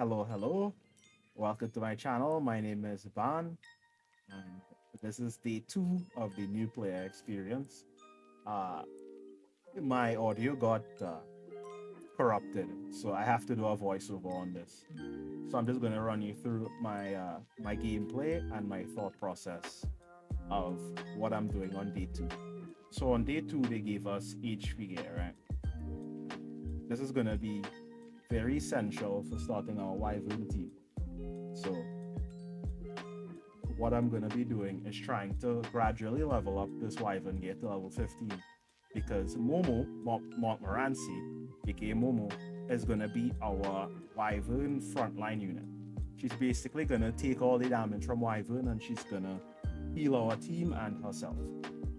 Hello, hello. Welcome to my channel. My name is Van, and this is day two of the new player experience. Uh, my audio got corrupted, so I have to do a voiceover on this. So I'm just going to run you through my gameplay and my thought process of what I'm doing on day two. So on day two, they gave us HP gear, right? This is going to be very essential for starting our Wyvern team. So what I'm going to be doing is trying to gradually level up this Wyvern gear to level 15 because Montmorency, aka Momo, is going to be our Wyvern frontline unit. She's basically going to take all the damage from Wyvern and she's going to heal our team and herself.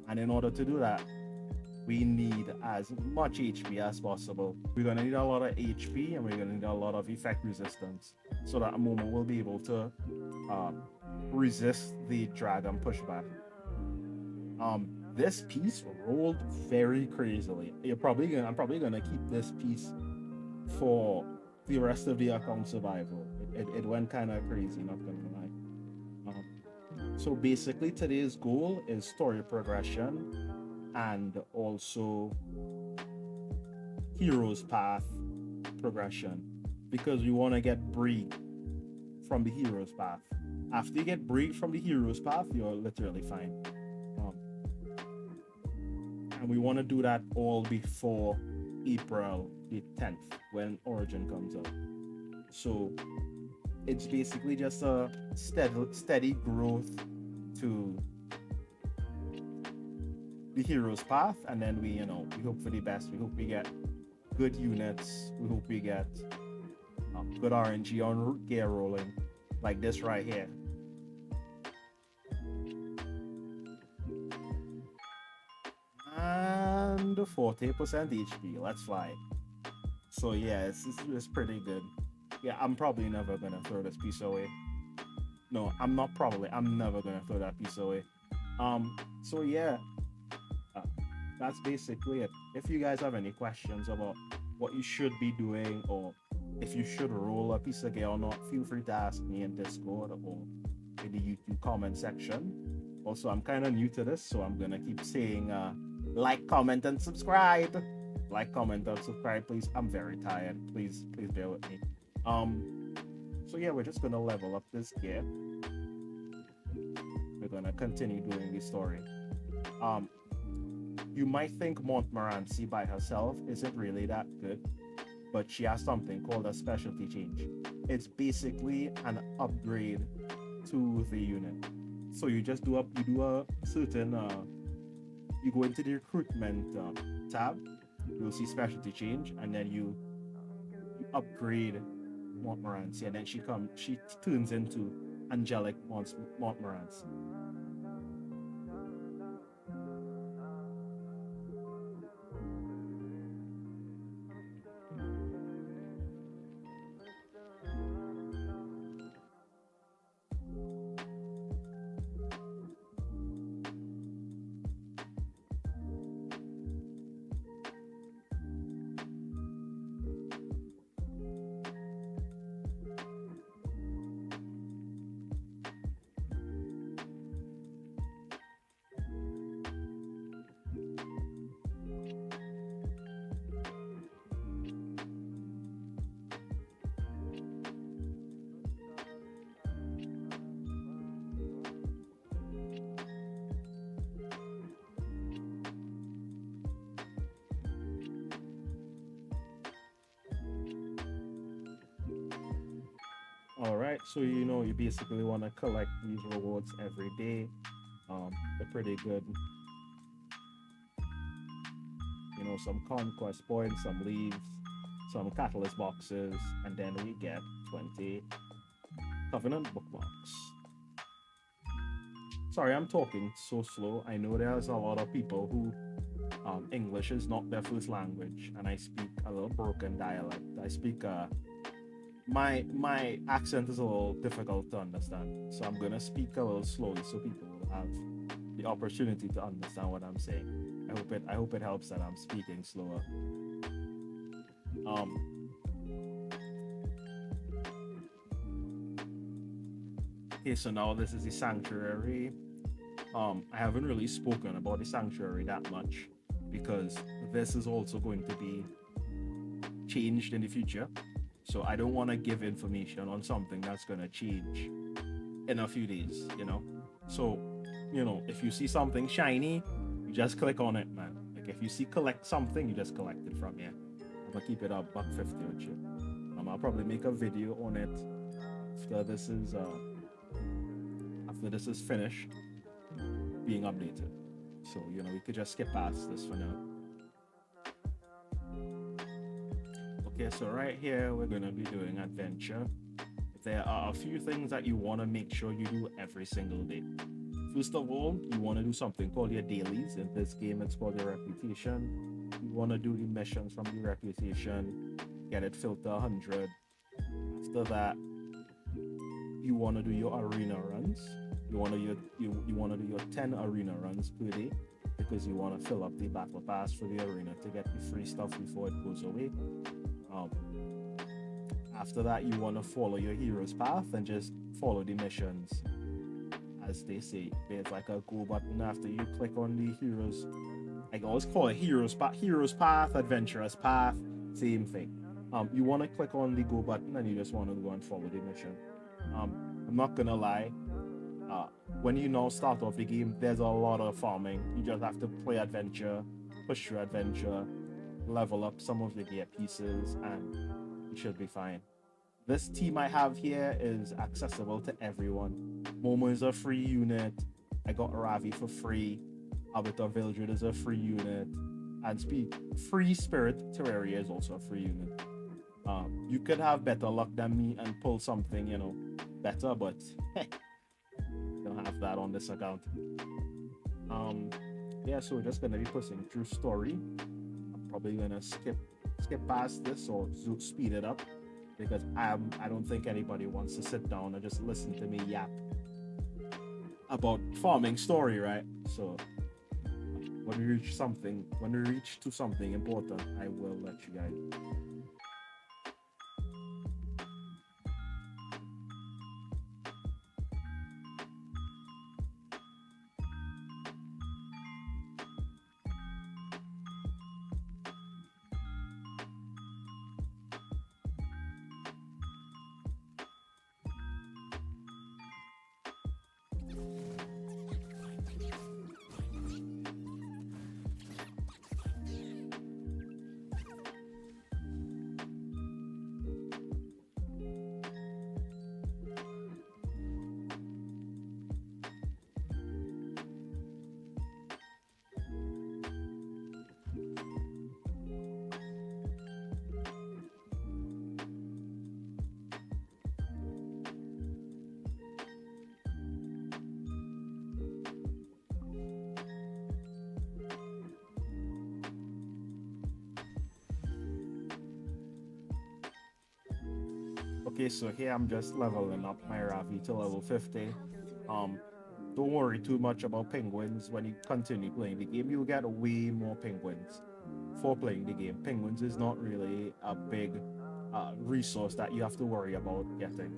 And in order to do that, we need as much HP as possible. We're going to need a lot of HP and we're going to need a lot of effect resistance so that Momo will be able to um, resist the dragon pushback. This piece rolled very crazily. I'm probably gonna keep this piece for the rest of the account survival. It went kind of crazy, not gonna lie. So basically, today's goal is story progression and also hero's path progression because we want to get breed from the hero's path. After you get breed from the hero's path, you're literally fine. Um, and we want to do that all before April the 10th when Origin comes out. So it's basically just a steady growth to the hero's path, and then we hope for the best. We hope we get good units. We hope we get good RNG on gear rolling, like this right here. And 40% HP. Let's fly. So yeah, it's pretty good. Yeah, I'm probably never gonna throw this piece away. No, I'm not probably. I'm never gonna throw that piece away. So yeah, uh, that's basically it. If you guys have any questions about what you should be doing or if you should roll a piece of gear or not, feel free to ask me in Discord or in the YouTube comment section. Also, I'm kind of new to this, so I'm gonna keep saying like, comment, and subscribe. Like, comment, and subscribe, please. I'm very tired. Please bear with me. So yeah, we're just gonna level up this gear. We're gonna continue doing the story. Um, you might think Montmorency by herself isn't really that good, but she has something called a specialty change. It's basically an upgrade to the unit. So you do a certain you go into the recruitment tab, you'll see specialty change, and then you upgrade Montmorency, and then she turns into angelic Montmorency. All right, so you basically want to collect these rewards every day. They're pretty good. Some conquest points, some leaves, some catalyst boxes, and then we get 20 covenant bookmarks. Sorry, I'm talking so slow. I know there's a lot of people who English is not their first language, and I speak a little broken dialect. I speak my accent is a little difficult to understand, so I'm gonna speak a little slowly so people will have the opportunity to understand what I'm saying. I hope it helps that I'm speaking slower. Um, Okay, so now this is the sanctuary. I haven't really spoken about the sanctuary that much because this is also going to be changed in the future. So I don't want to give information on something that's going to change in a few days, you know? So, if you see something shiny, you just click on it, man. Like if you see collect something, you just collect it from here. I'm gonna keep it up buck 50 with you. I'll probably make a video on it after this is finished being updated. So, we could just skip past this for now. Okay, so right here we're gonna be doing adventure. There are a few things that you want to make sure you do every single day. First of all, you want to do something called your dailies. In this game, it's called your reputation. You want to do the missions from the reputation, get it filter 100. After that, you want to do your arena runs. You want to do your 10 arena runs per day because you want to fill up the battle pass for the arena to get the free stuff before it goes away. After that, you want to follow your hero's path and just follow the missions. As they say, there's like a go button after you click on the heroes. I always call it hero's path, adventurous path, same thing. You want to click on the go button and you just want to go and follow the mission. I'm not gonna lie. When you now start off the game, there's a lot of farming. You just have to play adventure, push your adventure, level up some of the gear pieces, and you should be fine. This team I have here is accessible to everyone. Momo is a free unit. I got Ravi for free. Arbiter Vildred is a free unit. And Free Spirit Terraria is also a free unit. You could have better luck than me and pull something, better, but don't have that on this account. So we're just gonna be pushing through story. I'm probably gonna skip past this or speed it up because I don't think anybody wants to sit down and just listen to me yap about farming story, right? So when we reach to something important, I will let you guys. Okay, so here I'm just leveling up my Ravi to level 50. Don't worry too much about penguins. When you continue playing the game, you'll get way more penguins for playing the game. Penguins is not really a big resource that you have to worry about getting.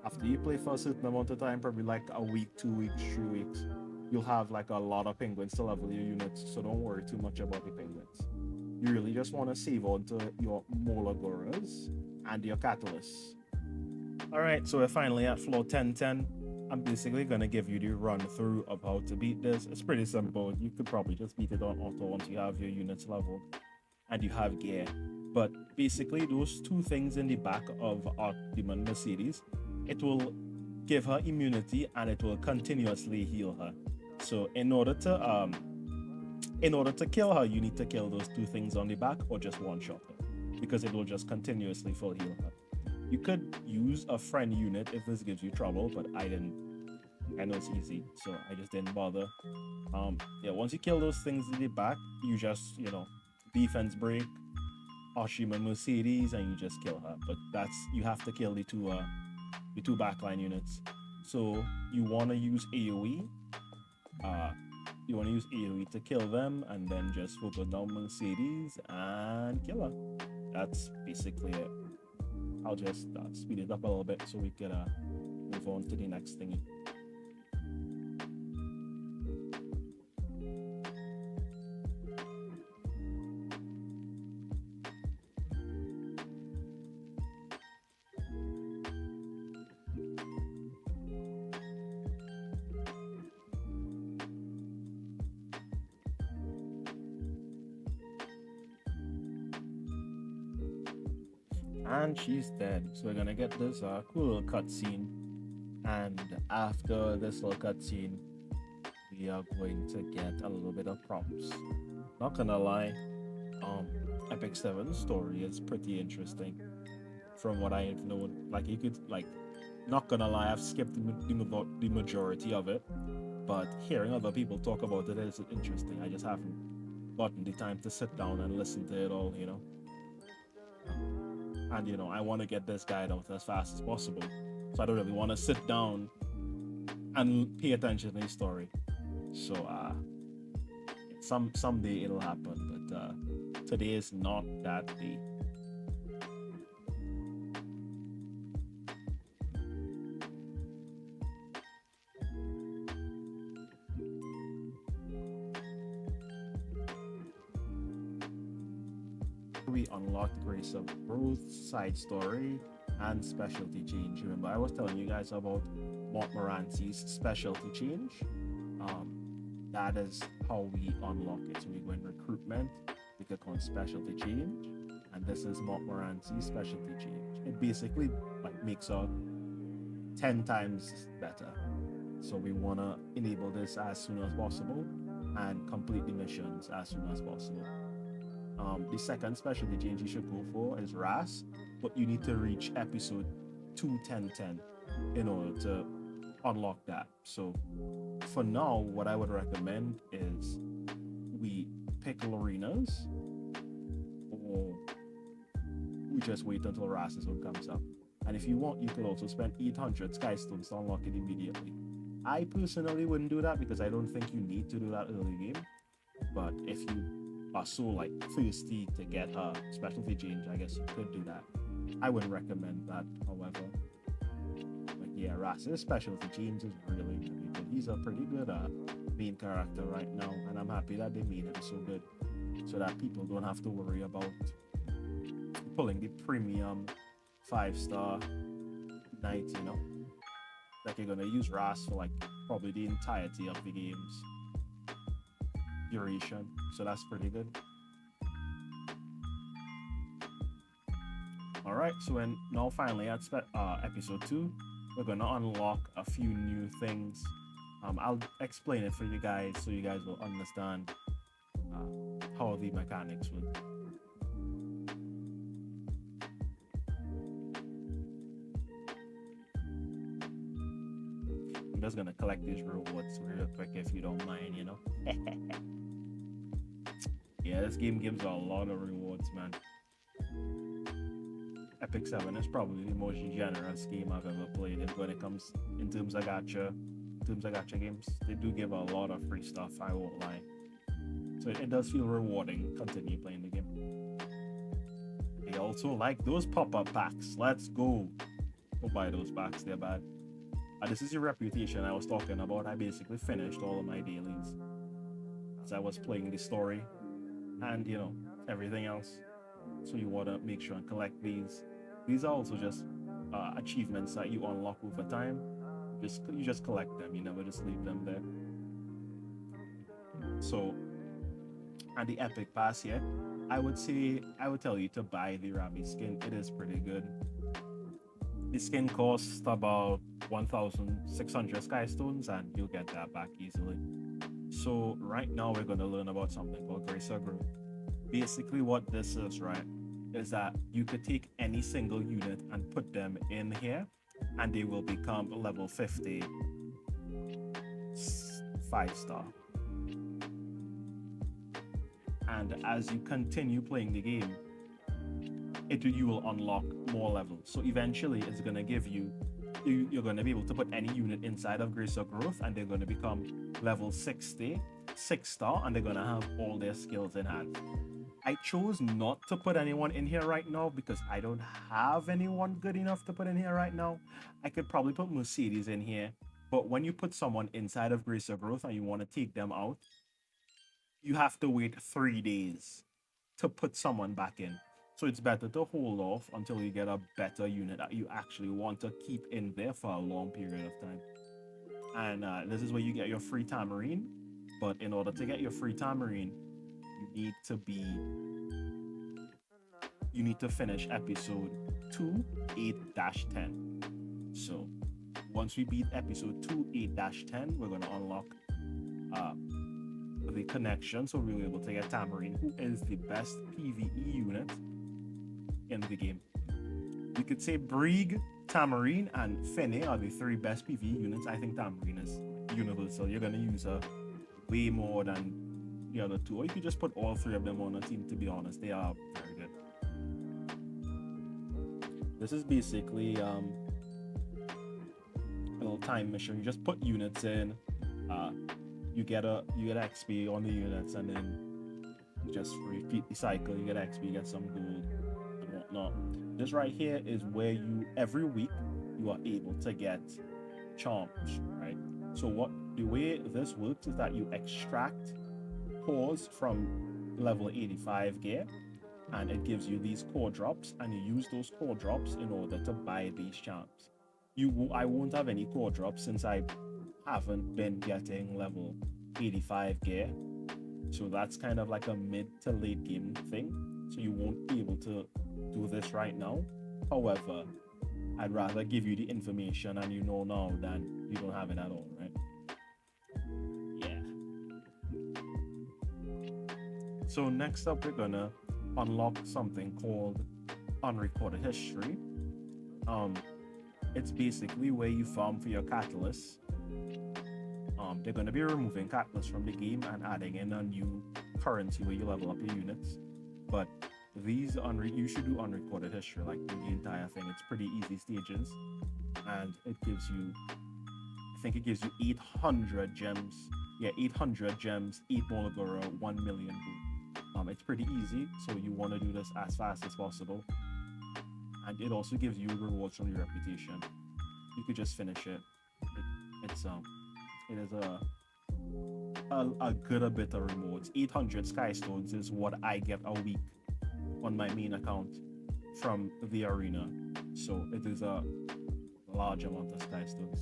After you play for a certain amount of time, probably like a week, 2 weeks, 3 weeks, you'll have like a lot of penguins to level your units, so don't worry too much about the penguins. You really just want to save on to your Molagoras and your catalysts. Alright, so we're finally at floor 1010. I'm basically going to give you the run through of how to beat this. It's pretty simple. You could probably just beat it on auto once you have your units leveled and you have gear. But basically, those two things in the back of Archdemon Mercedes, it will give her immunity and it will continuously heal her. So in order to kill her, you need to kill those two things on the back or just one-shot her, because it will just continuously full heal her. You could use a friend unit if this gives you trouble, but I didn't. I know it's easy, so I just didn't bother. Once you kill those things in the back, you just, defense break, Archdemon Mercedes, and you just kill her. But you have to kill the two backline units. So you want to use AoE. You want to use AoE to kill them, and then just focus down Mercedes and kill her. That's basically it. I'll just speed it up a little bit so we can move on to the next thing. And she's dead. So we're gonna get this cool little cutscene. And after this little cutscene, we are going to get a little bit of prompts. Not gonna lie, Epic 7's story is pretty interesting. From what I have known, like you could like, not gonna lie, I've skipped the majority of it, but hearing other people talk about it is interesting. I just haven't gotten the time to sit down and listen to it all, you know. And you know, I want to get this guide out as fast as possible, so I don't really want to sit down and pay attention to his story. So someday it'll happen, but today is not that day. We unlocked Grace of Growth, side story, and specialty change. Remember, I was telling you guys about Montmorency's specialty change. That is how we unlock it. So we go in recruitment, we click on specialty change, and this is Montmorency's specialty change. It basically like makes her 10 times better. So we want to enable this as soon as possible and complete the missions as soon as possible. The second specialty change you should go for is RAS, but you need to reach episode 21010 in order to unlock that. So for now, what I would recommend is we pick Lorena's, or we just wait until RAS's one comes up. And if you want, you could also spend 800 Sky Stones to unlock it immediately. I personally wouldn't do that because I don't think you need to do that early game. But if you are so like thirsty to get her specialty change, I guess you could do that. I wouldn't recommend that, however. But yeah, Ras's specialty change is really good. He's a pretty good main character right now, and I'm happy that they made him so good, so that people don't have to worry about pulling the premium 5-star knight, you know. Like you're gonna use Ras for like probably the entirety of the game's duration, so that's pretty good. All right, so we're now finally at episode 2. We're gonna unlock a few new things. I'll explain it for you guys so you guys will understand how the mechanics work. I'm just gonna collect these rewards real quick if you don't mind, you know. Yeah, this game gives a lot of rewards, man. Epic 7 is probably the most generous game I've ever played when it comes in terms of gacha games. They do give a lot of free stuff, I won't lie. So it does feel rewarding continue playing the game. They also like those pop-up packs. Let's go. Don't buy those packs, they're bad. This is your reputation I was talking about. I basically finished all of my dailies as I was playing the story and, you know, everything else. So you want to make sure and collect these. These are also just achievements that you unlock over time. You just collect them. You never just leave them there. So, and the epic pass here, I would tell you to buy the Rabi skin. It is pretty good. The skin costs about 1,600 Sky Stones, and you'll get that back easily. So right now we're going to learn about something called Grace of Growth. Basically what this is, right, is that you could take any single unit and put them in here, and they will become level 50 5-star. And as you continue playing the game, you will unlock more levels. So eventually it's going to give you're going to be able to put any unit inside of Grace of Growth, and they're going to become level 60 6-star, and they're going to have all their skills in hand. I chose not to put anyone in here right now because I don't have anyone good enough to put in here right now. I could probably put Mercedes in here, but when you put someone inside of Grace of Growth and you want to take them out, you have to wait 3 days to put someone back in. So it's better to hold off until you get a better unit that you actually want to keep in there for a long period of time. And this is where you get your free Tamarine. But in order to get your free Tamarine, you need to be you need to finish episode 2 8-10. So once we beat episode 2 8-10, we're gonna unlock the connection, so we'll be able to get Tamarine, who is the best PvE unit in the game. You could say Brig, Tamarine, and Fene are the 3 best PvE units. I think Tamarine is universal. You're gonna use her way more than the other 2, or you could just put all 3 of them on a team. To be honest, they are very good. This is basically a little time mission. You just put units in. You get XP on the units, and then you just repeat the cycle. You get XP, you get some gold and whatnot. This right here is where you every week you are able to get charms, right? So the way this works is that you extract cores from level 85 gear, and it gives you these core drops, and you use those core drops in order to buy these charms. I won't have any core drops since I haven't been getting level 85 gear, so that's kind of like a mid to late game thing, so you won't be able to do this right now. However, I'd rather give you the information and you know now than you don't have it at all, right? Yeah. So next up, we're gonna unlock something called Unrecorded History. It's basically where you farm for your catalysts. They're going to be removing catalysts from the game and adding in a new currency where you level up your units. But these you should do Unrecorded History like the entire thing. It's pretty easy stages, and it gives you, I think it gives you 800 gems. Yeah, 800 gems, 8 Molagora, 1 million gold. It's pretty easy, so you want to do this as fast as possible. And it also gives you rewards from your reputation. You could just finish it. It is a good bit of rewards. 800 Skystones is what I get a week on my main account from the arena. So it is a large amount of Skystones.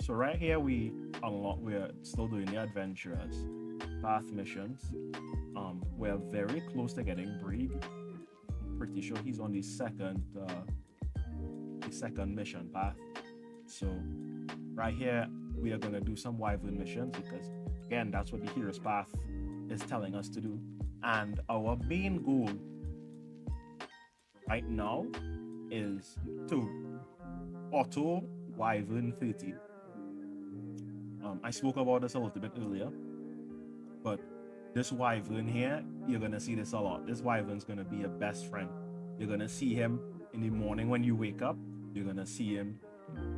So right here we're still doing the adventurers path missions. We're very close to getting Brig. I'm pretty sure he's on the second mission path. So right here we are gonna do some Wyvern missions because again that's what the Hero's Path is telling us to do. And our main goal right now is to auto Wyvern 30. I spoke about this a little bit earlier, but this Wyvern here, you're gonna see this a lot. This Wyvern's gonna be your best friend. You're gonna see him in the morning when you wake up. You're gonna see him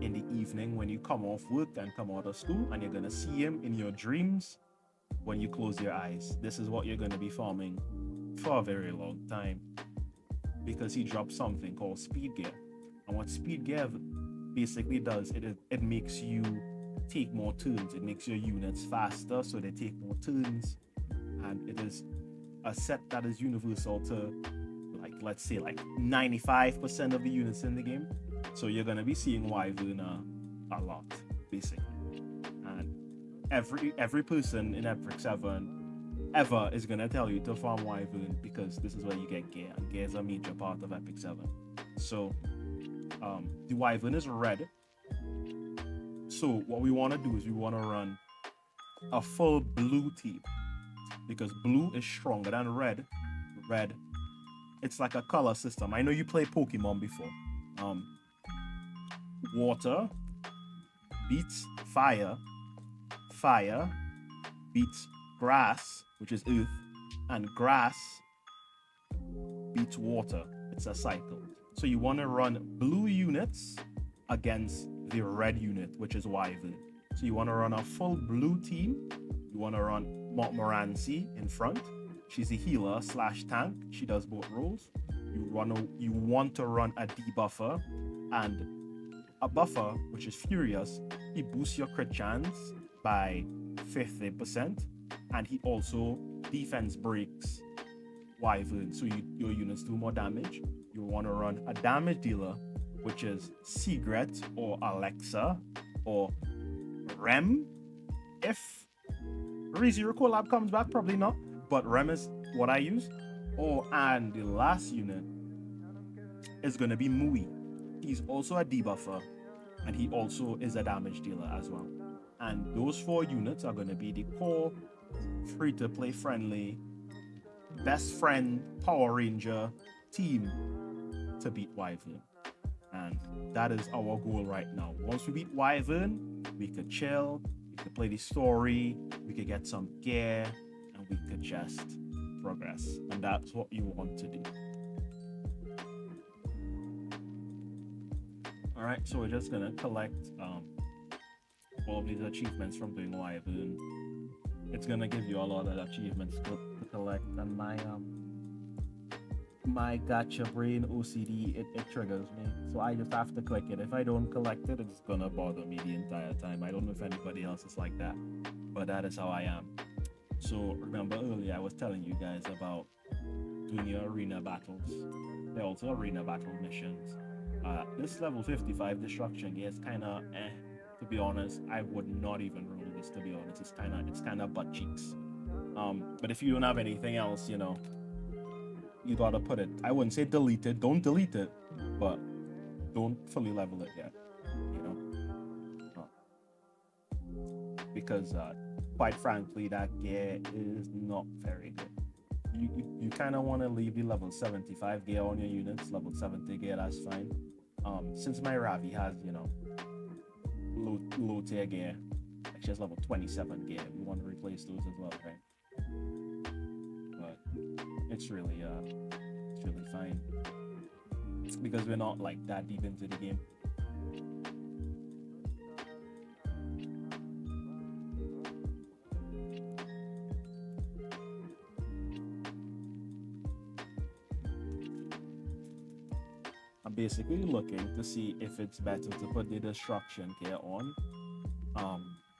in the evening when you come off work and come out of school, and you're gonna see him in your dreams when you close your eyes. This is what you're gonna be farming for a very long time, because he drops something called speed gear. And what speed gear basically does, it makes you take more turns. It makes your units faster, so they take more turns. And it is a set that is universal to, like, let's say like 95% of the units in the game. So you're gonna be seeing Wyvern a lot, basically. And every person in Epic 7 ever is gonna tell you to farm Wyvern because this is where you get gear, and gear is a major part of Epic 7. So the Wyvern is red. So what we want to do is we want to run a full blue team, because blue is stronger than red. Red, it's like a color system. I know you played Pokemon before. Water beats fire, fire beats grass, which is earth, and grass beats water. It's a cycle. So you want to run blue units against the red unit, which is Wyvern. So you want to run a full blue team. You want to run Montmorency in front. She's a healer slash tank. She does both roles. You want to run a debuffer and a buffer, which is Furious. He boosts your crit chance by 50%, and he also defense breaks Wyvern, so your units do more damage. You want to run a damage dealer, which is Secret or Alexa or Rem. If ReZero Collab comes back, probably not, but Rem is what I use. And the last unit is going to be Mui. He's also a debuffer, and he also is a damage dealer as well. And those 4 units are going to be the core, free-to-play friendly, best friend Power Ranger team to beat Wyvern. And that is our goal right now. Once we beat Wyvern, we could chill, we could play the story, we could get some gear, and we could just progress. And that's what you want to do. Alright, so we're just gonna collect all of these achievements from doing Wyvern. It's gonna give you a lot of achievements to collect, and my gotcha brain OCD, it triggers me, so I just have to click it. If I don't collect it, it's gonna bother me the entire time. I don't know if anybody else is like that, but that is how I am. So remember earlier I was telling you guys about doing your arena battles. They're also arena battle missions. This level 55 destruction gear is kind of to be honest. I would not even roll this, to be honest. It's kind of butt cheeks. But if you don't have anything else, you know, you gotta put it. I wouldn't say delete it. Don't delete it, but don't fully level it yet. You know, because quite frankly, that gear is not very good. You kind of want to leave the level 75 gear on your units. Level 70 gear, that's fine. Since my Ravi has, you know, low tier gear, actually has level 27 gear, we want to replace those as well, right? But it's really fine because we're not like that deep into the game. I'm basically looking to see if it's better to put the destruction gear on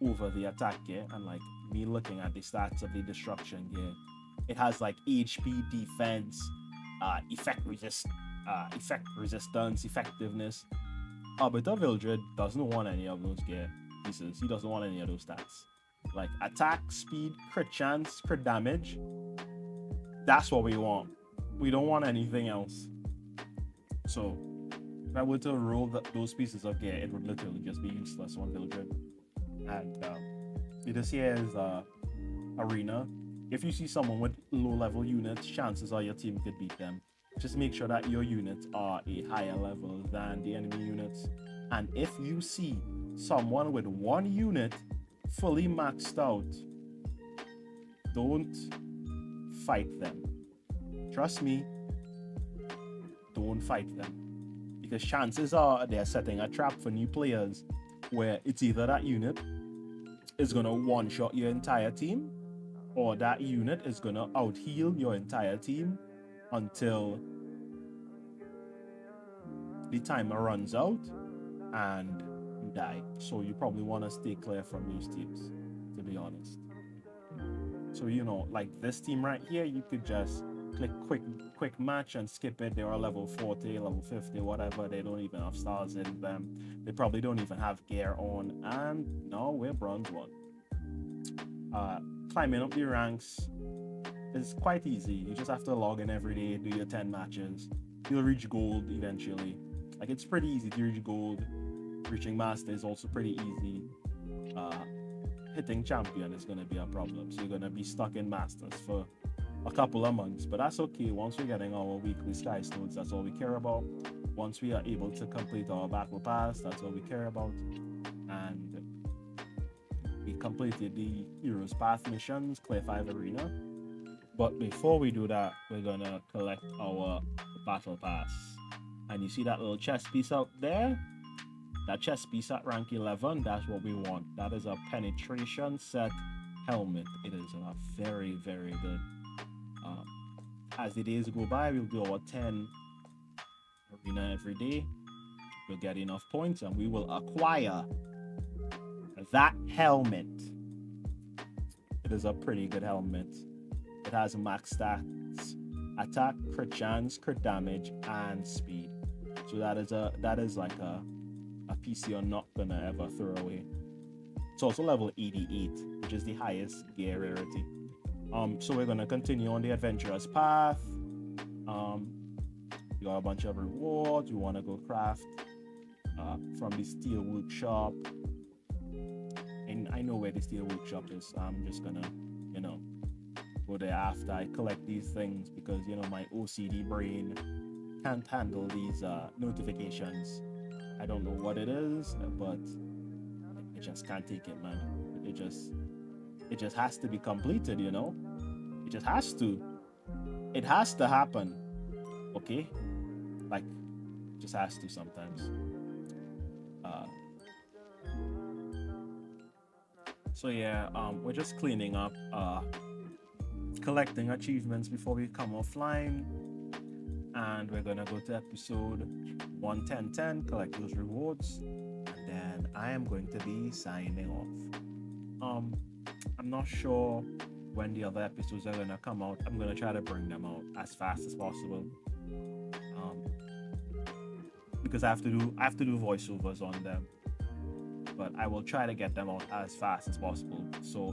over the attack gear, and like me looking at the stats of the destruction gear, it has like HP, defense, effect resistance, effectiveness. Arbiter Vildred doesn't want any of those gear pieces. He doesn't want any of those stats. Like attack, speed, crit chance, crit damage. That's what we want. We don't want anything else. So if I were to roll those pieces of gear, it would literally just be useless on Vildred. And this here is arena. If you see someone with low level units, chances are your team could beat them. Just make sure that your units are a higher level than the enemy units. And if you see someone with 1 unit fully maxed out, don't fight them. Trust me, don't fight them. Because chances are they're setting a trap for new players where it's either that unit is going to one-shot your entire team, or that unit is going to out-heal your entire team until the timer runs out and you die. So you probably want to stay clear from these teams, to be honest. So, you know, like this team right here, you could just click quick match and skip it. They are level 40, level 50, whatever. They don't even have stars in them. They probably don't even have gear on. And no, we're bronze 1. Climbing up the ranks is quite easy. You just have to log in every day, do your 10 matches. You'll reach gold eventually. Like, it's pretty easy to reach gold. Reaching master is also pretty easy. Hitting champion is going to be a problem. So you're going to be stuck in masters for a couple of months, but that's okay. Once we're getting our weekly sky stones, that's all we care about. Once we are able to complete our battle pass, that's all we care about. And we completed the Heroes Path missions, Clear 5 Arena. But before we do that, we're gonna collect our battle pass. And you see that little chest piece out there? That chest piece at rank 11, that's what we want. That is a penetration set helmet. It is very, very good. Um, as the days go by, we'll do our 10 arena every day. We'll get enough points and we will acquire that helmet. It is a pretty good helmet. It has max stats, attack, crit chance, crit damage, and speed. So that is like a piece you're not gonna ever throw away. It's also level 88, which is the highest gear rarity. So we're gonna continue on the adventurous path. You got a bunch of rewards. You wanna go craft from the steel workshop. And I know where the steel workshop is. So I'm just gonna, go there after I collect these things because my OCD brain can't handle these notifications. I don't know what it is, but I just can't take it, man. It just has to be completed, It just has to. It has to happen. Okay? Like, it just has to sometimes. So yeah, we're just cleaning up, collecting achievements before we come offline, and we're gonna go to episode 11010, collect those rewards, and then I am going to be signing off. I'm not sure when the other episodes are gonna come out. I'm gonna try to bring them out as fast as possible, because I have to do voiceovers on them. But I will try to get them out as fast as possible. So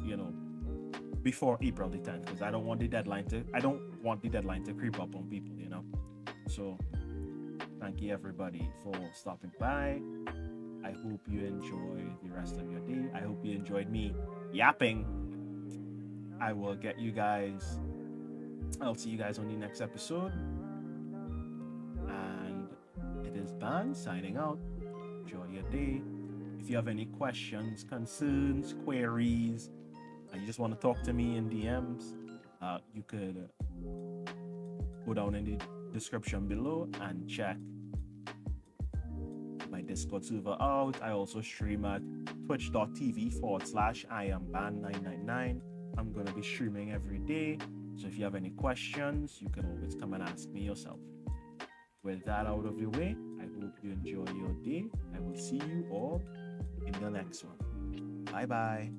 before April the 10th, because I don't want the deadline to creep up on people. So thank you everybody for stopping by. I hope you enjoy the rest of your day. I hope you enjoyed me yapping. I'll see you guys on the next episode. And it is Ban signing out. Enjoy your day. If you have any questions, concerns, queries, and you just want to talk to me in DMs, you could go down in the description below and check my Discord server out. I also stream at twitch.tv/IamBan999. I'm going to be streaming every day. So if you have any questions, you can always come and ask me yourself. With that out of the way, I hope you enjoy your day. I will see you all in the next one. Bye bye.